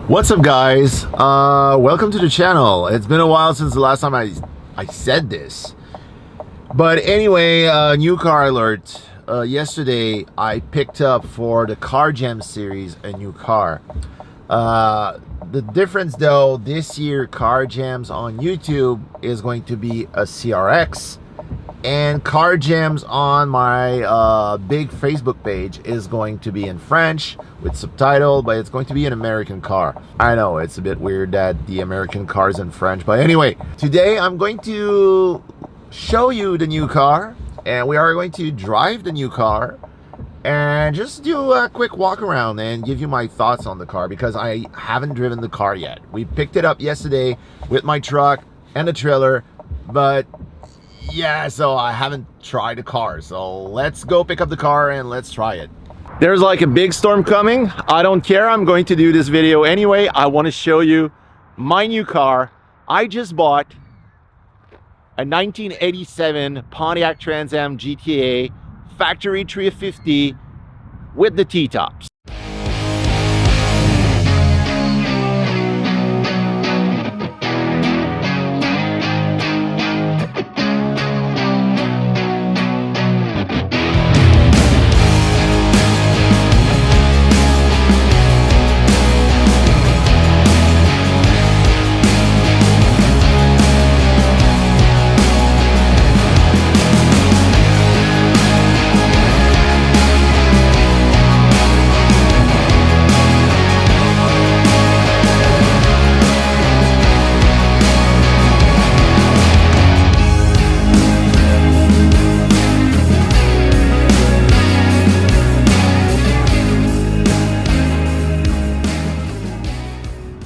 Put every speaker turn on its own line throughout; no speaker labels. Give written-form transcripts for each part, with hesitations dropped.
What's up, guys? Welcome to the channel. It's been a while since the last time I said this, but anyway, new car alert. Yesterday I picked up for the Car Gem series a new car. The difference though, this year Car Gems on YouTube is going to be a CRX, and Car Gems on my big Facebook page is going to be in French with subtitle, but it's going to be an American car. I know it's a bit weird that the American car is in French, but anyway, today I'm going to show you the new car, and we are going to drive the new car and just do a quick walk around and give you my thoughts on the car, because I haven't driven the car yet. We picked it up yesterday with my truck and the trailer, but yeah, so I haven't tried the car. So let's go pick up the car and let's try it. There's like a big storm coming. I don't care, I'm going to do this video anyway. I want to show you my new car. I just bought a 1987 Pontiac Trans Am GTA factory 350 with the T-tops.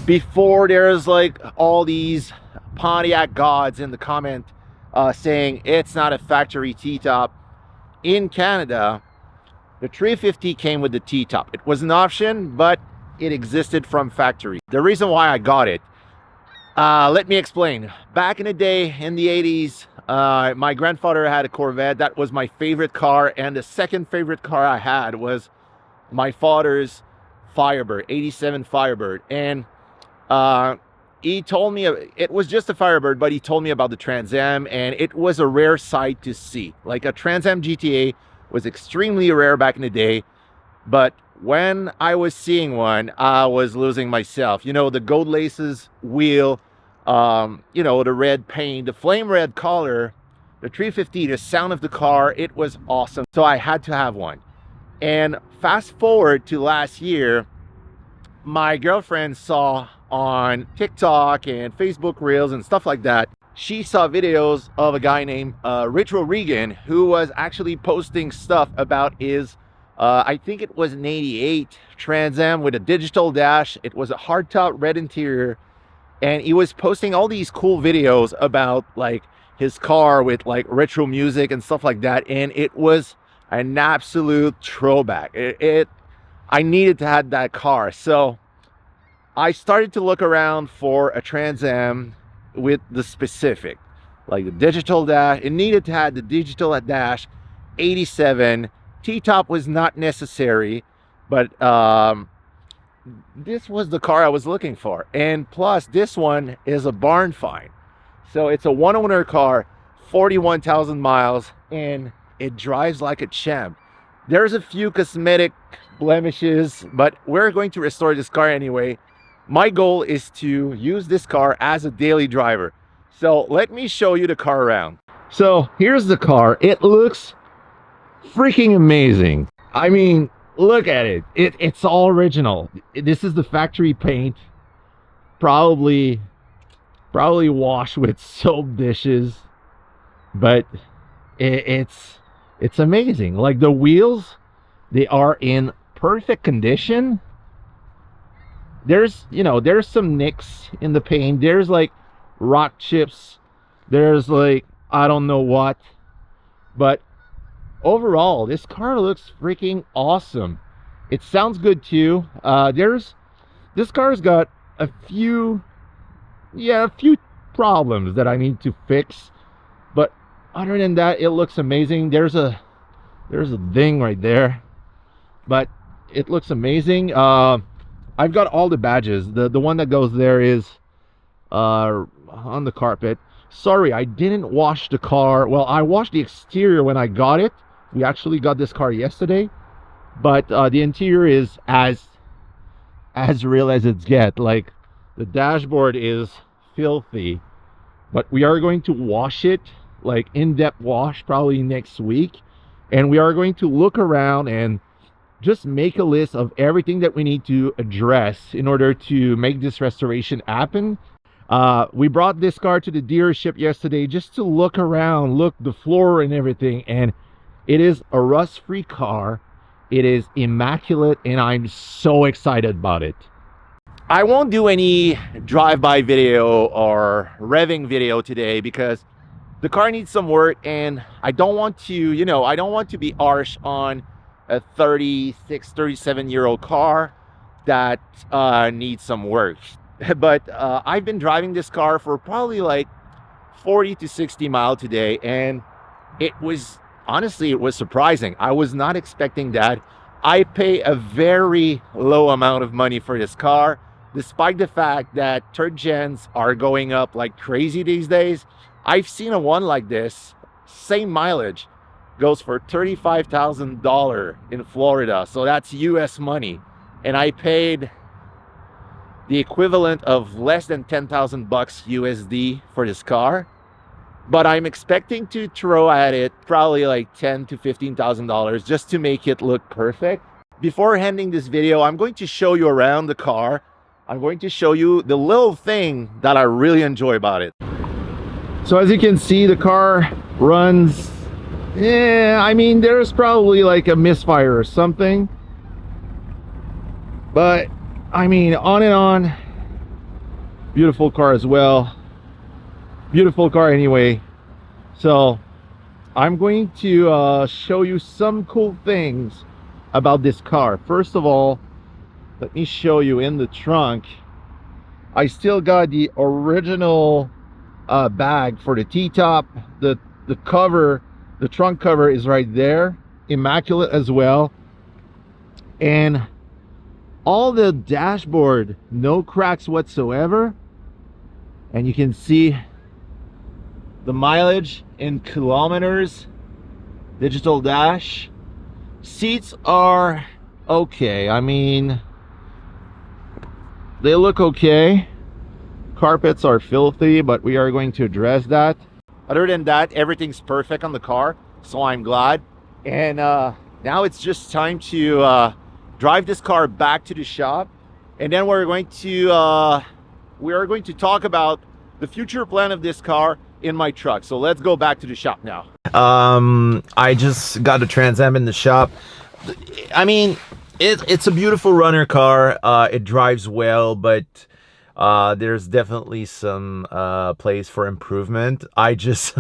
Before, there's like all these Pontiac gods in the comment saying it's not a factory T-top. In Canada, the 350 came with the T-top. It was an option, but it existed from factory. The reason why I got it, let me explain. Back in the day, in the 80s, my grandfather had a Corvette. That was my favorite car, and the second favorite car I had was my father's Firebird, 87 Firebird. And he told me it was just a Firebird, but he told me about the Trans Am, and it was a rare sight to see. Like, a Trans Am GTA was extremely rare back in the day, but when I was seeing one, I was losing myself. You know, the gold laces wheel, you know, the red paint, the flame red color, the 350, the sound of the car, it was awesome. So I had to have one. And fast forward to last year, my girlfriend saw on TikTok and Facebook Reels and stuff like that, she saw videos of a guy named Retro Regan, who was actually posting stuff about his, I think it was an 88 Trans Am with a digital dash. It was a hardtop red interior, and he was posting all these cool videos about like his car with like retro music and stuff like that, and it was an absolute throwback. I needed to have that car, so I started to look around for a Trans Am with the specific, like the digital dash. It needed to have the digital dash, 87. T-top was not necessary, but this was the car I was looking for. And plus, this one is a barn find. So it's a one-owner car, 41,000 miles, and it drives like a champ. There's a few cosmetic blemishes, but we're going to restore this car anyway. My goal is to use this car as a daily driver. So let me show you the car around. So here's the car. It looks freaking amazing. I mean, look at it. It's all original. This is the factory paint. Probably washed with soap dishes, but it's amazing. Like, the wheels, they are in perfect condition. There's, you know, there's some nicks in the paint. There's like rock chips. There's like, I don't know what. But overall, this car looks freaking awesome. It sounds good too. This car's got a few problems that I need to fix. But other than that, it looks amazing. There's a ding right there. But it looks amazing. I've got all the badges. The one that goes there is on the carpet. Sorry, I didn't wash the car. Well, I washed the exterior when I got it. We actually got this car yesterday, but the interior is as real as it's get. Like, the dashboard is filthy, but we are going to wash it, like in-depth wash, probably next week, and we are going to look around and just make a list of everything that we need to address in order to make this restoration happen. We brought this car to the dealership yesterday just to look around, look the floor and everything, and it is a rust-free car. It is immaculate, and I'm so excited about it. I won't do any drive-by video or revving video today because the car needs some work, and I don't want to, you know, I don't want to be harsh on a 36, 37-year-old car that needs some work. But I've been driving this car for probably like 40 to 60 miles today, and it was, honestly, it was surprising. I was not expecting that. I pay a very low amount of money for this car, despite the fact that third gens are going up like crazy these days. I've seen a one like this, same mileage, goes for $35,000 in Florida. So that's US money. And I paid the equivalent of less than 10,000 bucks USD for this car. But I'm expecting to throw at it probably like $10,000 to $15,000 just to make it look perfect. Before ending this video, I'm going to show you around the car. I'm going to show you the little thing that I really enjoy about it. So as you can see, the car runs, I mean, there's probably like a misfire or something, but I mean, on and on. Beautiful car as well. Beautiful car anyway. So I'm going to show you some cool things about this car. First of all, let me show you in the trunk. I still got the original bag for the T-top. The cover, the trunk cover is right there, immaculate as well. And all the dashboard, no cracks whatsoever. And you can see the mileage in kilometers. Digital dash. Seats are okay. I mean, they look okay. Carpets are filthy, but we are going to address that. Other than that, everything's perfect on the car, so I'm glad. And now it's just time to drive this car back to the shop, and then we're going to talk about the future plan of this car in my truck. So let's go back to the shop now. I just got a Trans Am in the shop. I mean, it's a beautiful runner car. It drives well, but there's definitely some place for improvement. I just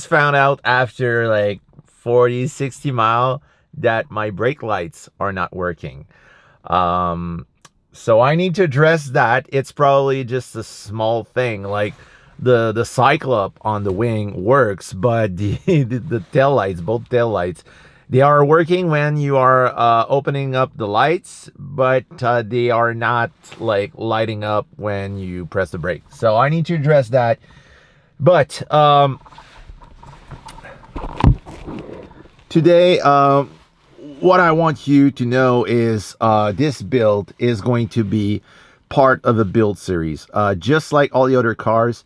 found out after like 40, 60 miles that my brake lights are not working. So I need to address that. It's probably just a small thing, like the cyclop on the wing works, but the tail lights, both tail lights, they are working when you are opening up the lights, but they are not like lighting up when you press the brake. So I need to address that. But today, what I want you to know is this build is going to be part of a build series, just like all the other cars.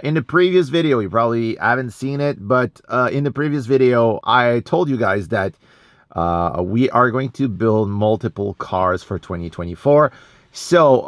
In the previous video, you probably haven't seen it, but in the previous video, I told you guys that we are going to build multiple cars for 2024. So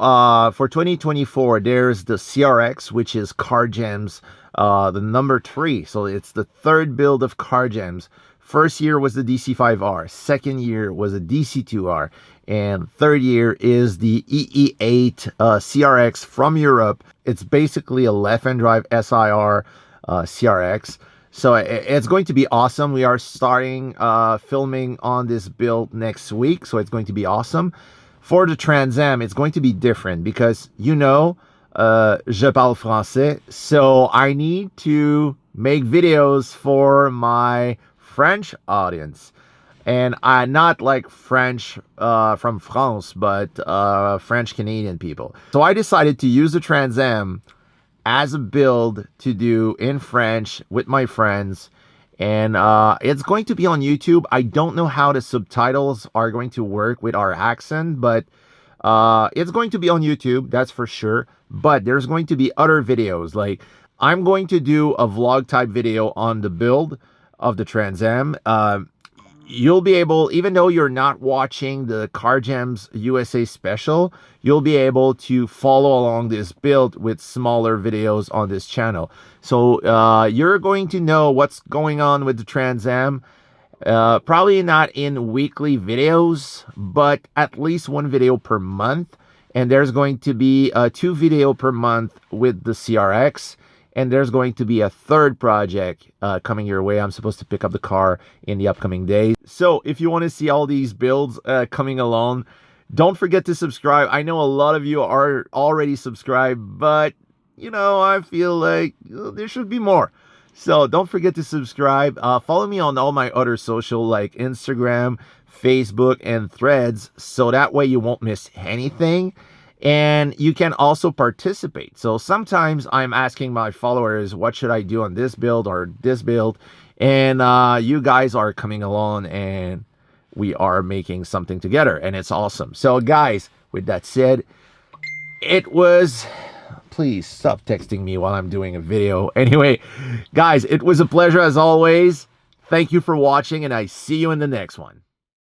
for 2024, there's the CRX, which is Car Gems, the number 3. So it's the third build of Car Gems. First year was the DC5R, second year was a DC2R, and third year is the EE8 CRX from Europe. It's basically a left-hand drive SIR CRX. So it's going to be awesome. We are starting filming on this build next week, so it's going to be awesome. For the Trans Am, it's going to be different because, you know, je parle français, so I need to make videos for my French audience. and not like French from France, but French Canadian people. So I decided to use the Trans Am as a build to do in French with my friends, and it's going to be on YouTube. I don't know how the subtitles are going to work with our accent, but it's going to be on YouTube, that's for sure. But there's going to be other videos. Like, I'm going to do a vlog type video on the build of the Trans Am. You'll be able, even though you're not watching the Car Gems USA special, you'll be able to follow along this build with smaller videos on this channel. So you're going to know what's going on with the Trans Am. Probably not in weekly videos, but at least one video per month. And there's going to be 2 video per month with the CRX. And there's going to be a third project coming your way. I'm supposed to pick up the car in the upcoming days. So if you want to see all these builds coming along, don't forget to subscribe. I know a lot of you are already subscribed, but, you know, I feel like there should be more. So don't forget to subscribe. Follow me on all my other social, like Instagram, Facebook, and Threads, so that way you won't miss anything. And you can also participate. So sometimes I'm asking my followers, what should I do on this build or this build? And you guys are coming along and we are making something together, and it's awesome. So guys, with that said, it was... Please stop texting me while I'm doing a video. Anyway, guys, it was a pleasure as always. Thank you for watching, and I see you in the next one.